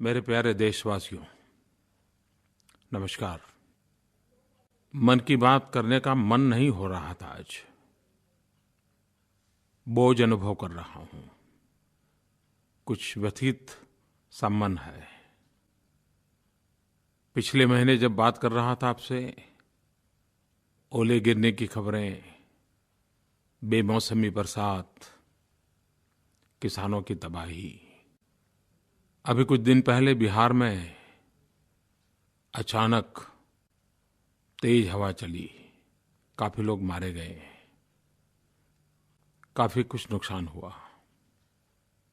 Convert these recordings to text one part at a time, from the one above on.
मेरे प्यारे देशवासियों, नमस्कार। मन की बात करने का मन नहीं हो रहा था आज। बोझ अनुभव कर रहा हूँ। कुछ व्यथित सा मन है। पिछले महीने जब बात कर रहा था आपसे, ओले गिरने की खबरें, बेमौसमी बरसात, किसानों की तबाही। अभी कुछ दिन पहले बिहार में अचानक तेज हवा चली, काफ़ी लोग मारे गए, काफ़ी कुछ नुकसान हुआ।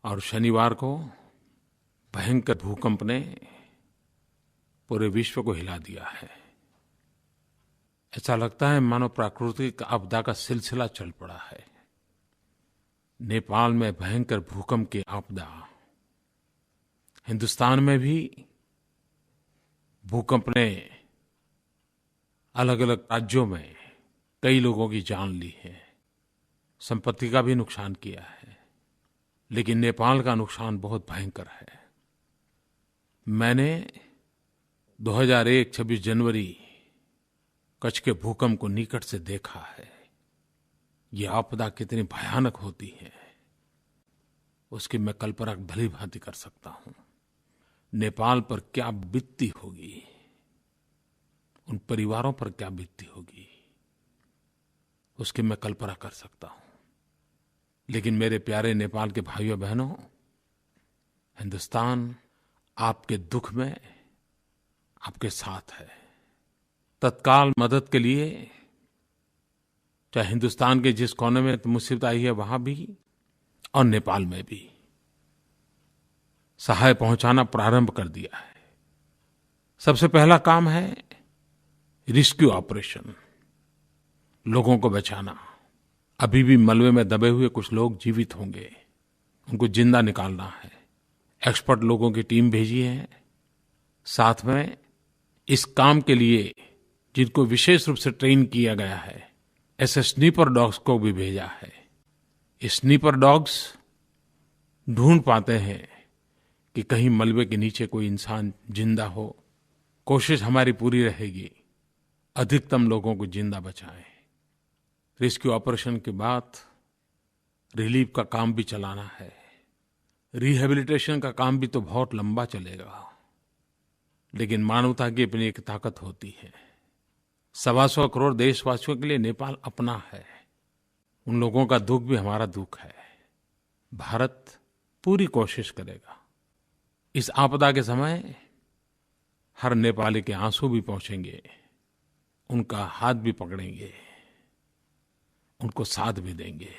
और शनिवार को भयंकर भूकंप ने पूरे विश्व को हिला दिया है। ऐसा लगता है मानो प्राकृतिक आपदा का सिलसिला चल पड़ा है। नेपाल में भयंकर भूकंप की आपदा, हिंदुस्तान में भी भूकंप ने अलग-अलग राज्यों में कई लोगों की जान ली है, संपत्ति का भी नुकसान किया है। लेकिन नेपाल का नुकसान बहुत भयंकर है। मैंने 2001 26 जनवरी कच्छ के भूकंप को निकट से देखा है। ये आपदा कितनी भयानक होती है, उसकी मैं कल्पना भली भांति कर सकता हूँ। नेपाल पर क्या बीतती होगी, उन परिवारों पर क्या बीतती होगी, उसकी मैं कल्पना कर सकता हूँ। लेकिन मेरे प्यारे नेपाल के भाइयों बहनों, हिंदुस्तान आपके दुख में आपके साथ है। तत्काल मदद के लिए चाहे हिंदुस्तान के जिस कोने में मुसीबत आई है वहाँ भी और नेपाल में भी सहाय पहुँचाना प्रारंभ कर दिया है। सबसे पहला काम है रेस्क्यू ऑपरेशन, लोगों को बचाना। अभी भी मलबे में दबे हुए कुछ लोग जीवित होंगे, उनको जिंदा निकालना है। एक्सपर्ट लोगों की टीम भेजी है। साथ में इस काम के लिए जिनको विशेष रूप से ट्रेन किया गया है, ऐसे स्नीपर डॉग्स को भी भेजा है। ये स्नीपर डॉग्स ढूंढ पाते हैं कि कहीं मलबे के नीचे कोई इंसान जिंदा हो। कोशिश हमारी पूरी रहेगी, अधिकतम लोगों को जिंदा बचाएं। रेस्क्यू ऑपरेशन के बाद रिलीफ का काम भी चलाना है। रिहैबिलिटेशन का काम भी तो बहुत लंबा चलेगा। लेकिन मानवता की अपनी एक ताकत होती है। 125 करोड़ देशवासियों के लिए नेपाल अपना है। उन लोगों का दुख भी हमारा दुख है। भारत पूरी कोशिश करेगा। इस आपदा के समय हर नेपाली के आंसू भी पहुंचेंगे, उनका हाथ भी पकड़ेंगे, उनको साथ भी देंगे।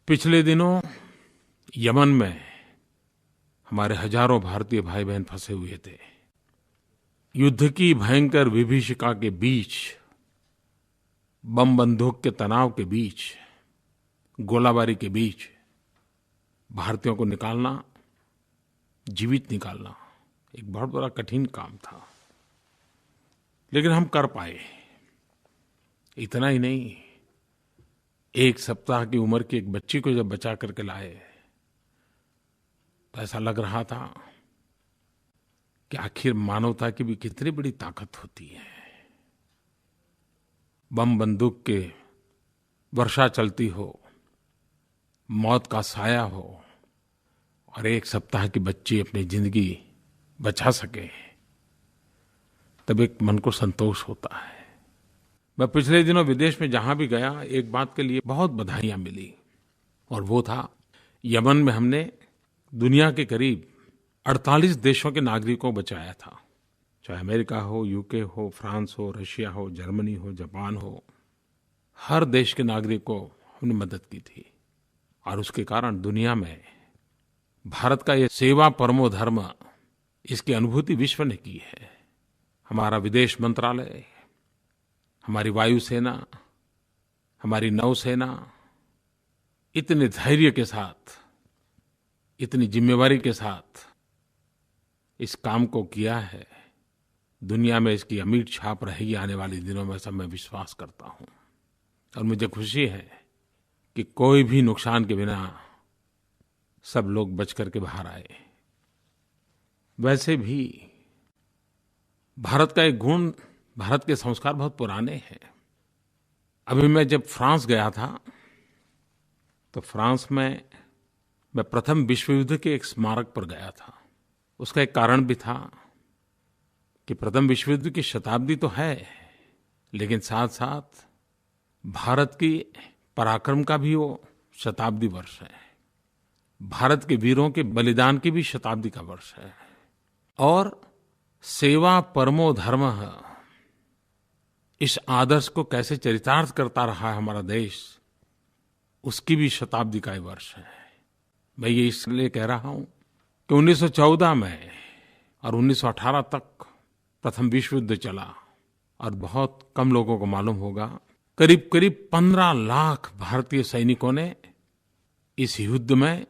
पिछले दिनों यमन में हमारे हजारों भारतीय भाई बहन फंसे हुए थे। युद्ध की भयंकर विभीषिका के बीच, बम बंदूक के तनाव के बीच, गोलाबारी के बीच भारतीयों को निकालना, जीवित निकालना एक बहुत बड़ा कठिन काम था। लेकिन हम कर पाए। इतना ही नहीं, 1 सप्ताह की उम्र की एक बच्ची को जब बचा करके लाए तो ऐसा लग रहा था कि आखिर मानवता की भी कितनी बड़ी ताकत होती है। बम बंदूक के वर्षा चलती हो, मौत का साया हो, और 1 सप्ताह की बच्ची अपनी जिंदगी बचा सके, तब एक मन को संतोष होता है। मैं पिछले दिनों विदेश में जहाँ भी गया, एक बात के लिए बहुत बधाइयाँ मिली, और वो था यमन में हमने दुनिया के करीब 48 देशों के नागरिकों को बचाया था। चाहे अमेरिका हो, यूके हो, फ्रांस हो, रशिया हो, जर्मनी हो, जापान हो, हर देश के नागरिक को हमने मदद की थी। और उसके कारण दुनिया में भारत का ये सेवा परमो धर्म, इसकी अनुभूति विश्व ने की है। हमारा विदेश मंत्रालय, हमारी वायुसेना, हमारी नौसेना इतने धैर्य के साथ, इतनी जिम्मेवारी के साथ इस काम को किया है। दुनिया में इसकी अमिट छाप रहेगी आने वाले दिनों में, ऐसा मैं विश्वास करता हूँ। और मुझे खुशी है कि कोई भी नुकसान के बिना सब लोग बच करके बाहर आए। वैसे भी भारत का एक गुण, भारत के संस्कार बहुत पुराने हैं। अभी मैं जब फ्रांस गया था, तो फ्रांस में मैं प्रथम विश्व युद्ध के एक स्मारक पर गया था। उसका एक कारण भी था कि प्रथम विश्व युद्ध की शताब्दी तो है, लेकिन साथ-साथ भारत की पराक्रम का भी वो शताब्दी वर्ष है। भारत के वीरों के बलिदान की भी शताब्दी का वर्ष है। और सेवा परमो धर्मः, इस आदर्श को कैसे चरितार्थ करता रहा है हमारा देश, उसकी भी शताब्दी का ये वर्ष है। मैं ये इसलिए कह रहा हूँ कि 1914 में और 1918 तक प्रथम विश्व युद्ध चला, और बहुत कम लोगों को मालूम होगा, करीब-करीब 15 लाख भारतीय सैनिकों ने इस युद्ध में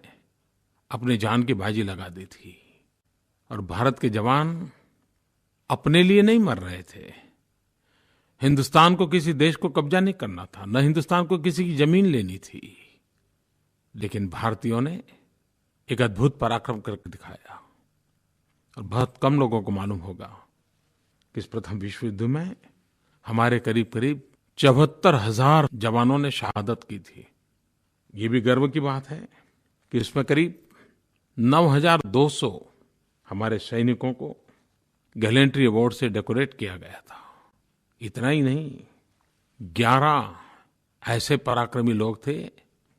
अपने जान की बाजी लगा दी थी। और भारत के जवान अपने लिए नहीं मर रहे थे। हिंदुस्तान को किसी देश को कब्जा नहीं करना था, न हिंदुस्तान को किसी की जमीन लेनी थी, लेकिन भारतीयों ने एक अद्भुत पराक्रम करके दिखाया। और बहुत कम लोगों को मालूम होगा कि इस प्रथम विश्व युद्ध में हमारे करीब-करीब 74,000 जवानों ने शहादत की थी। ये भी गर्व की बात है कि इसमें करीब 9,200 हमारे सैनिकों को गैलेंट्री अवार्ड से डेकोरेट किया गया था। इतना ही नहीं, 11 ऐसे पराक्रमी लोग थे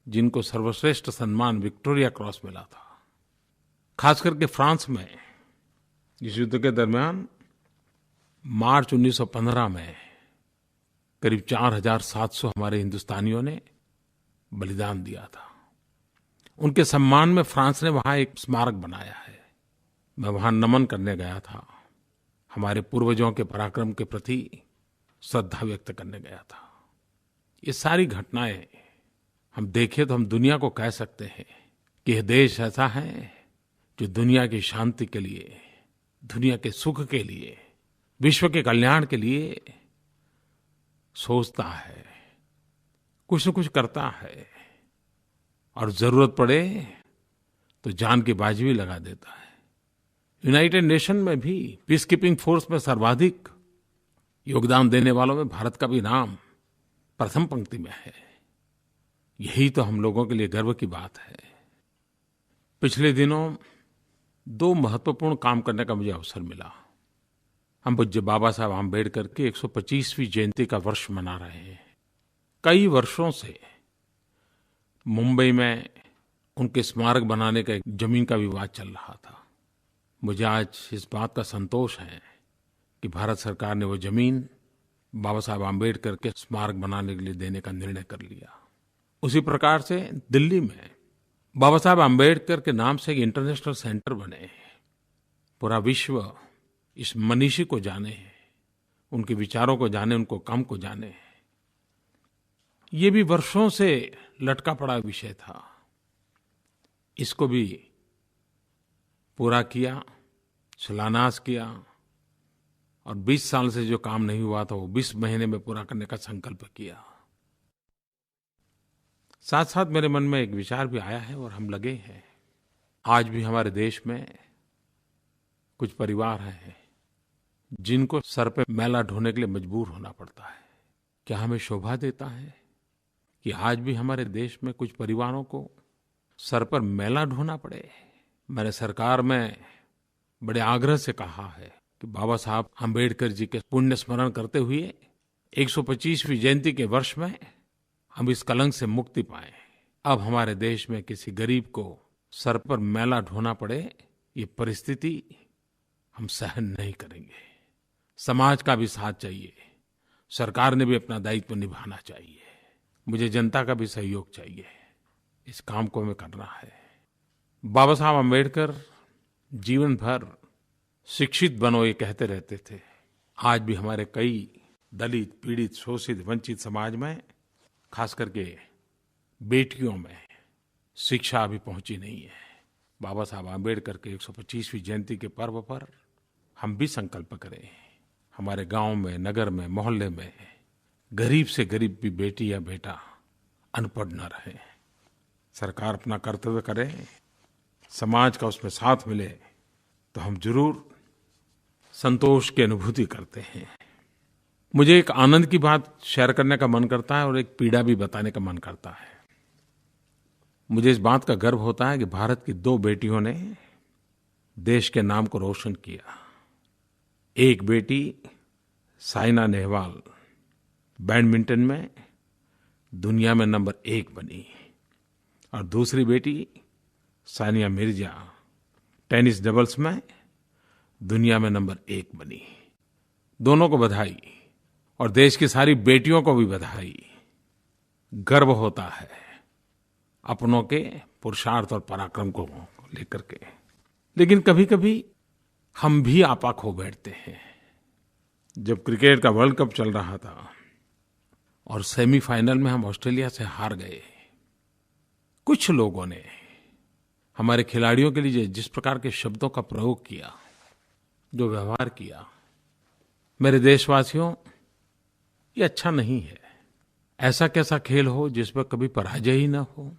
जिनको सर्वश्रेष्ठ सम्मान विक्टोरिया क्रॉस मिला था। खास करके फ्रांस में इस युद्ध के दरमियान मार्च 1915 में करीब 4,700 हमारे हिंदुस्तानियों ने बलिदान दिया था। उनके सम्मान में फ्रांस ने वहाँ एक स्मारक बनाया है। मैं वहाँ नमन करने गया था, हमारे पूर्वजों के पराक्रम के प्रति श्रद्धा व्यक्त करने गया था। ये सारी घटनाएं हम देखें तो हम दुनिया को कह सकते हैं कि यह देश ऐसा है जो दुनिया की शांति के लिए, दुनिया के सुख के लिए, विश्व के कल्याण के लिए सोचता है, कुछ न कुछ करता है, और जरूरत पड़े तो जान की बाजी भी लगा देता है। यूनाइटेड नेशन में भी पीस कीपिंग फोर्स में सर्वाधिक योगदान देने वालों में भारत का भी नाम प्रथम पंक्ति में है। यही तो हम लोगों के लिए गर्व की बात है। पिछले दिनों 2 महत्वपूर्ण काम करने का मुझे अवसर मिला। हम पूज्य बाबा साहब आम्बेडकर की 125वीं जयंती का वर्ष मना रहे हैं। कई वर्षों से मुंबई में उनके स्मारक बनाने का एक जमीन का विवाद चल रहा था। मुझे आज इस बात का संतोष है कि भारत सरकार ने वो जमीन बाबा साहब आम्बेडकर के स्मारक बनाने के लिए देने का निर्णय कर लिया। उसी प्रकार से दिल्ली में बाबा साहब आम्बेडकर के नाम से एक इंटरनेशनल सेंटर बने। पूरा विश्व इस मनीषी को जाने, उनके विचारों को जाने, उनको काम को जाने। ये भी वर्षों से लटका पड़ा विषय था। इसको भी पूरा किया, शिलान्यास किया, और 20 साल से जो काम नहीं हुआ था वो 20 महीने में पूरा करने का संकल्प किया। साथ साथ मेरे मन में एक विचार भी आया है और हम लगे हैं। आज भी हमारे देश में कुछ परिवार हैं जिनको सर पे मैला ढोने के लिए मजबूर होना पड़ता है। क्या हमें शोभा देता है कि आज भी हमारे देश में कुछ परिवारों को सर पर मैला ढोना पड़े? मैंने सरकार में बड़े आग्रह से कहा है कि बाबा साहब आम्बेडकर जी के पुण्य स्मरण करते हुए 125वीं जयंती के वर्ष में हम इस कलंक से मुक्ति पाएं। अब हमारे देश में किसी गरीब को सर पर मैला ढोना पड़े, ये परिस्थिति हम सहन नहीं करेंगे। समाज का भी साथ चाहिए, सरकार ने भी अपना दायित्व निभाना चाहिए, मुझे जनता का भी सहयोग चाहिए। इस काम को हमें करना है। बाबा साहब आम्बेडकर जीवन भर शिक्षित बनो ये कहते रहते थे। आज भी हमारे कई दलित, पीड़ित, शोषित, वंचित समाज में, खास करके बेटियों में शिक्षा अभी पहुंची नहीं है। बाबा साहब आम्बेडकर के 125वीं जयंती के पर्व पर हम भी संकल्प करें, हमारे गांव में, नगर में, मोहल्ले में गरीब से गरीब भी बेटी या बेटा अनपढ़ न रहे। सरकार अपना कर्तव्य करे, समाज का उसमें साथ मिले, तो हम ज़रूर संतोष की अनुभूति करते हैं। मुझे एक आनंद की बात शेयर करने का मन करता है और एक पीड़ा भी बताने का मन करता है। मुझे इस बात का गर्व होता है कि भारत की 2 बेटियों ने देश के नाम को रोशन किया। एक बेटी साइना नेहवाल बैडमिंटन में दुनिया में नंबर 1 बनी और दूसरी बेटी सानिया मिर्जा टेनिस डबल्स में दुनिया में नंबर 1 बनी। दोनों को बधाई और देश की सारी बेटियों को भी बधाई। गर्व होता है अपनों के पुरुषार्थ और पराक्रम को लेकर के। लेकिन कभी-कभी हम भी आपा खो बैठते हैं। जब क्रिकेट का वर्ल्ड कप चल रहा था और सेमीफाइनल में हम ऑस्ट्रेलिया से हार गए, कुछ लोगों ने हमारे खिलाड़ियों के लिए जिस प्रकार के शब्दों का प्रयोग किया, जो व्यवहार किया, मेरे देशवासियों, ये अच्छा नहीं है। ऐसा कैसा खेल हो जिसमें कभी पराजय ही न हो।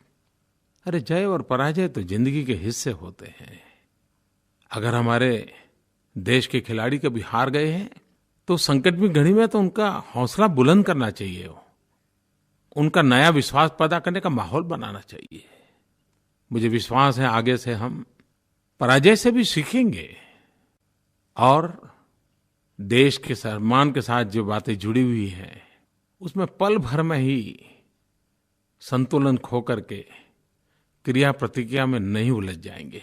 अरे जय और पराजय तो जिंदगी के हिस्से होते हैं। अगर हमारे देश के खिलाड़ी कभी हार गए हैं तो संकट की घड़ी में तो उनका हौसला बुलंद करना चाहिए, उनका नया विश्वास पैदा करने का माहौल बनाना चाहिए। मुझे विश्वास है आगे से हम पराजय से भी सीखेंगे और देश के सम्मान के साथ जो बातें जुड़ी हुई हैं उसमें पल भर में ही संतुलन खो करके क्रिया प्रतिक्रिया में नहीं उलझ जाएंगे।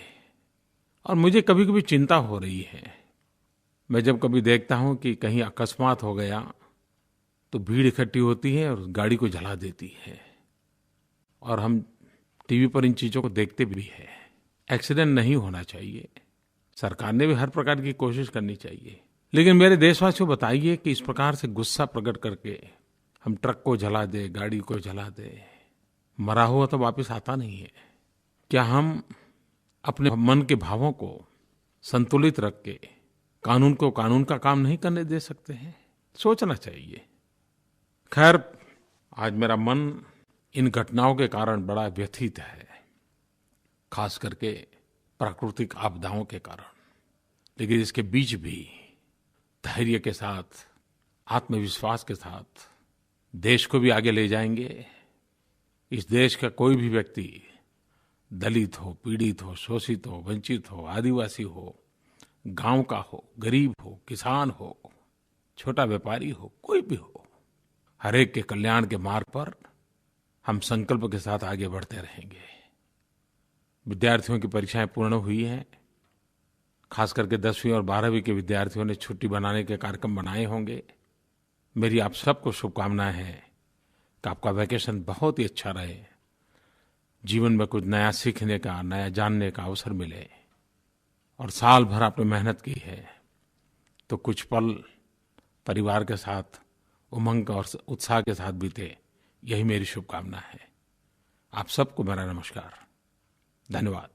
और मुझे कभी-कभी चिंता हो रही है। मैं जब कभी देखता हूँ कि कहीं अकस्मात हो गया तो भीड़ इकट्ठी होती है और गाड़ी को जला देती है और हम टीवी पर इन चीज़ों को देखते भी हैं। एक्सीडेंट नहीं होना चाहिए, सरकार ने भी हर प्रकार की कोशिश करनी चाहिए। लेकिन मेरे देशवासियों बताइए कि इस प्रकार से गुस्सा प्रकट करके हम ट्रक को जला दे, गाड़ी को जला दे, मरा हुआ तो वापस आता नहीं है। क्या हम अपने मन के भावों को संतुलित रख के कानून को कानून का काम नहीं करने दे सकते हैं? सोचना चाहिए। खैर, आज मेरा मन इन घटनाओं के कारण बड़ा व्यथित है, खास करके प्राकृतिक आपदाओं के कारण। लेकिन इसके बीच भी धैर्य के साथ, आत्मविश्वास के साथ देश को भी आगे ले जाएंगे। इस देश का कोई भी व्यक्ति दलित हो, पीड़ित हो, शोषित हो, वंचित हो, आदिवासी हो, गांव का हो, गरीब हो, किसान हो, छोटा व्यापारी हो, कोई भी हो, हर एक के कल्याण के मार्ग पर हम संकल्प के साथ आगे बढ़ते रहेंगे। विद्यार्थियों की परीक्षाएं पूर्ण हुई हैं। खास करके 10वीं और 12वीं के विद्यार्थियों ने छुट्टी बनाने के कार्यक्रम बनाए होंगे। मेरी आप सबको शुभकामनाएं हैं कि आपका वैकेशन बहुत ही अच्छा रहे, जीवन में कुछ नया सीखने का, नया जानने का अवसर मिले और साल भर आपने मेहनत की है तो कुछ पल परिवार के साथ उमंग और उत्साह के साथ बीते, यही मेरी शुभकामना है। आप सबको मेरा नमस्कार। धन्यवाद।